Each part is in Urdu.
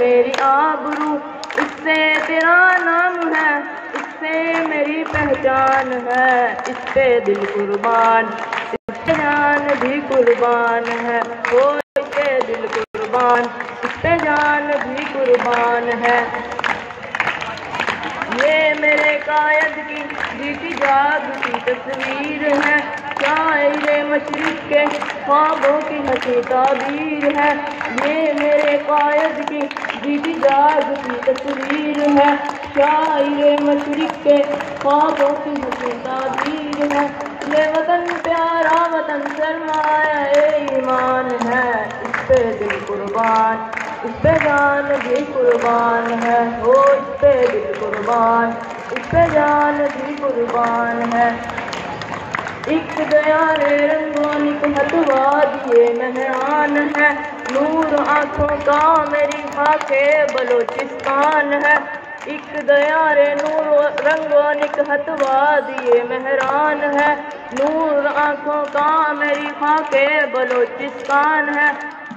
میری آبرو، اس سے تیرا نام ہے، اس سے میری پہچان ہے، اس پہ دل قربان، اس پہ جان بھی قربان ہے، وہ اس پہ دل قربان، اس پہ جان بھی قربان ہے۔ یہ میرے قائد کی جیتی جاگتی تصویر ہے، شاعر مشرق کے خوابوں کی ہنسی تعبیر ہے۔ یہ میرے قائد کی جیتی جاگتی تصویر ہے، شاعر مشرق کے خوابوں کی ہنسی تعبیر ہے۔ یہ وطن پیارا وطن سرمایہ ایمان ہے، اس پہ دل قربان، اس پہ جان بھی قربان ہے، ہو اس پہ دل قربان، اس پہ جان بھی قربان ہے۔ ایک دیار رنگوں نکہت وادی مہران ہے، نور آنکھوں کا میری خاک بلوچستان ہے۔ ایک دیار نور رنگ و نکہت وادی مہران ہے، نور آنکھوں کا میری خاک بلوچستان ہے۔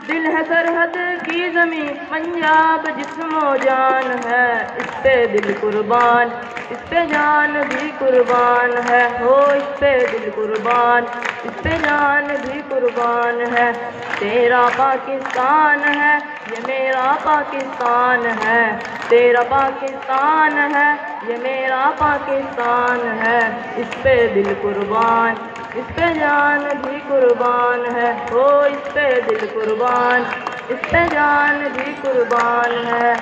دل ہے سرحد کی زمیں پنجاب جسم و جان ہے، اس پہ دل قربان، اس پہ جان بھی قربان ہے، ہو اس پہ دل قربان، اس پہ جان بھی قربان ہے۔ تیرا پاکستان ہے یہ میرا پاکستان ہے، تیرا پاکستان ہے یہ میرا پاکستان ہے، اس پہ دل قربان، اس پہ جان بھی قربان ہے، ہو اس پہ دل قربان، اس پہ جان بھی قربان ہے۔